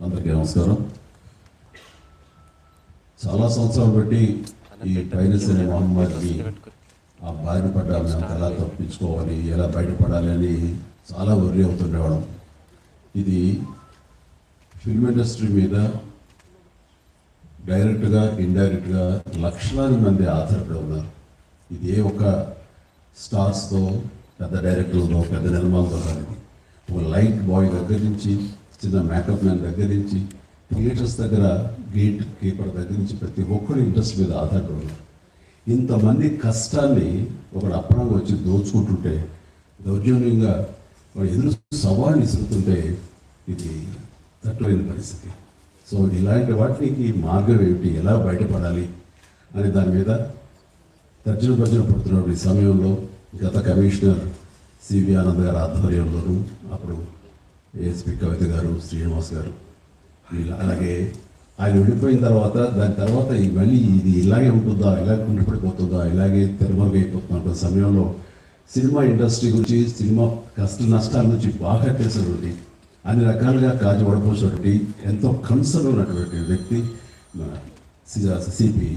అందరికీ నమస్కారం. చాలా సంవత్సరాలు బట్టి ఈ పైరసీ అనే మహమ్మారికి ఆ బారిన పడ్డ మేము ఎలా తప్పించుకోవాలి, ఎలా బయటపడాలి అని చాలా వర్రీ అవుతుండేవాళ్ళం. ఇది ఫిల్మ్ ఇండస్ట్రీ మీద డైరెక్ట్గా ఇండైరెక్ట్గా లక్షలాది మంది ఆధారపడి ఉన్నారు. ఇది ఏ ఒక స్టార్స్తో, పెద్ద డైరెక్టర్లతో, పెద్ద నిర్మాణంతో కాదు. ఒక లైట్ బాయ్ దగ్గర నుంచి, చిన్న మేకప్ మ్యాన్ దగ్గర నుంచి, థియేటర్స్ దగ్గర గేట్ కీపర్ దగ్గర నుంచి ప్రతి ఒక్కరు ఇంట్రెస్ట్ మీద ఆధారపడి ఉన్నారు. ఇంతమంది కష్టాన్ని ఒకడు అప్పనంగా వచ్చి దోచుకుంటుంటే, దౌర్జన్యంగా వాడు ఎదురు సవాళ్ళు ఇస్తుంటే ఇది తట్టులేని పరిస్థితి. సో ఇలాంటి వాటికి మార్గం ఏమిటి, ఎలా బయటపడాలి అనే దాని మీద తర్జన పడుతున్న ఈ సమయంలో గత కమిషనర్ సివి ఆనంద్ గారి ఆధ్వర్యంలోనూ, అప్పుడు ఏఎస్పి కవిత గారు, శ్రీనివాస్ గారు, అలాగే ఆయన విడిపోయిన తర్వాత దాని తర్వాత మళ్ళీ ఇది ఇలాగే ఉంటుందా, ఇలాగే ఉండిపడిపోతుందా, ఇలాగే తెరమరుగైపోతున్న సమయంలో సినిమా ఇండస్ట్రీ గురించి, సినిమా కష్ట నష్టాల నుంచి బాగా తెలిసినటువంటి, అన్ని రకాలుగా కాజు పడిపోసినటువంటి, ఎంతో కన్సర్న్ ఉన్నటువంటి వ్యక్తి మన సిపి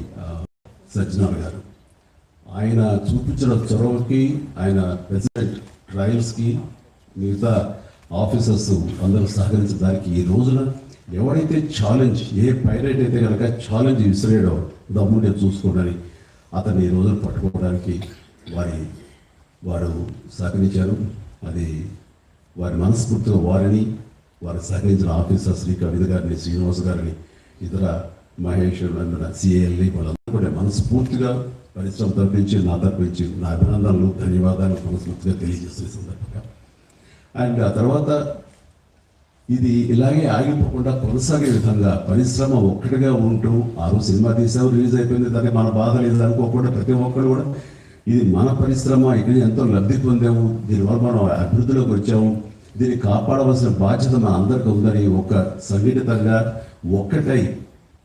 సజ్జనార్ గారు. ఆయన చూపించిన చొరవకి, ఆయన ప్రెసిడెంట్ ట్రయల్స్కి, మిగతా ఆఫీసర్స్ అందరూ సహకరించిన దానికి ఈ రోజున ఎవరైతే ఛాలెంజ్, ఏ పైలట్ అయితే కనుక ఛాలెంజ్ విసిరేయడం దమ్ముంటే చూసుకోవడానికి అతన్ని ఈ రోజున పట్టుకోవడానికి వారు సహకరించారు. అది వారి మనస్ఫూర్తిగా వారిని, వారు సహకరించిన ఆఫీసర్ శ్రీ కవిత గారిని, శ్రీనివాస్ గారిని, ఇతర మహేష్, సిఏఎల్ని వాళ్ళందరూ కూడా మనస్ఫూర్తిగా పరిశ్రమ తరపించి, నా తరపించి నా అభినందనలు, ధన్యవాదాలు మనస్ఫూర్తిగా తెలియజేస్తున్న సందర్భంగా. అండ్ ఆ తర్వాత ఇది ఇలాగే ఆగిపోకుండా కొనసాగే విధంగా పరిశ్రమ ఒక్కటిగా ఉంటూ, ఆరు సినిమా తీసావు, రిలీజ్ అయిపోయింది, దానికి మన బాధ లేదు అనుకోకుండా ప్రతి ఒక్కరు కూడా ఇది మన పరిశ్రమ, ఇక్కడ ఎంతో లబ్ధి పొందాము, దీనివల్ల మనం అభివృద్ధిలోకి వచ్చాము, దీన్ని కాపాడవలసిన బాధ్యత మన అందరికీ ఉందని ఒక సంఘటితంగా ఒక్కటై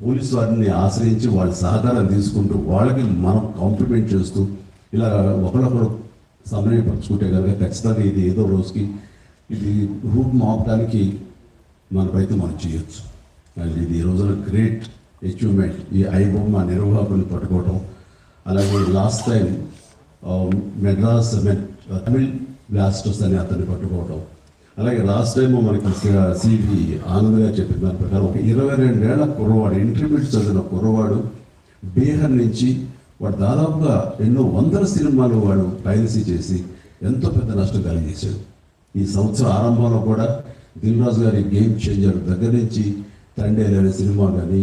పోలీసు వారిని ఆశ్రయించి వాళ్ళ సహకారం తీసుకుంటూ, వాళ్ళకి మనం కాంప్లిమెంట్ చేస్తూ ఇలా ఒకరొకరు సమన్వయపరుచుకుంటే కనుక ఖచ్చితంగా ఇది ఏదో రోజుకి ఇది రూట్ మాపడానికి మన ప్రయత్నం మనం చేయొచ్చు. అండ్ ఇది ఈ రోజున గ్రేట్ అచీవ్మెంట్, ఈ ఐబొమ్మ నిర్వాహకుని పట్టుకోవడం. అలాగే last time Madras Tamil blasters అని అతన్ని పట్టుకోవడం. అలాగే లాస్ట్ టైం మనకి సివి ఆనంద్ గారు చెప్పిన దాని ప్రకారం ఒక 22 ఏళ్ల కుర్రవాడు, ఇంటర్మీడియట్ చదివిన కుర్రవాడు, బీహార్ నుంచి వాడు దాదాపుగా ఎన్నో వందల సినిమాలు వాడు పైరసీ చేసి ఎంతో పెద్ద నష్టం కలిగేశాడు. ఈ సంవత్సరం ఆరంభంలో కూడా దిల్ రాజు గారి గేమ్ చేంజర్ దగ్గర నుంచి తండేలు అనే సినిమా కానీ,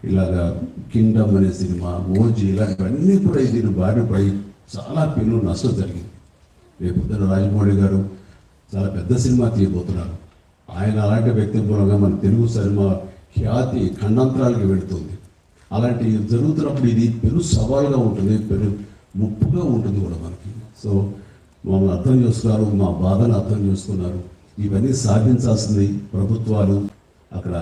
ఇలాగా కింగ్డమ్ అనే సినిమా, ఓజీ, ఇలాంటివన్నీ కూడా దీని బారిన పడి చాలా పెను నష్టం జరిగింది. రేపు పొద్దున రాజమౌళి గారు చాలా పెద్ద సినిమా తీయబోతున్నారు. ఆయన అలాంటి వ్యక్తి మూలంగా మన తెలుగు సినిమా ఖ్యాతి ఖండాంతరాలకు వెళుతుంది. అలాంటి జరుగుతున్నప్పుడు ఇది పెను సవాలుగా ఉంటుంది, పెను ముప్పుగా ఉంటుంది కూడా మనకి. సో మమ్మల్ని అర్థం చేస్తున్నారు, మా బాధను అర్థం చేసుకున్నారు. ఇవన్నీ సాధించాల్సింది ప్రభుత్వాలు, అక్కడ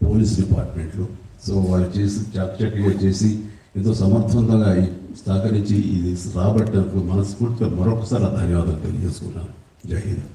పోలీస్ డిపార్ట్మెంట్లు. సో వాళ్ళు చేసి చాకచక్యంగా చేసి ఎంతో సమర్థవంతంగా సహకరించి ఇది రాబట్టేందుకు మనస్ఫూర్తిగా మరొకసారి ధన్యవాదాలు తెలియజేసుకున్నాను. జై హింద్.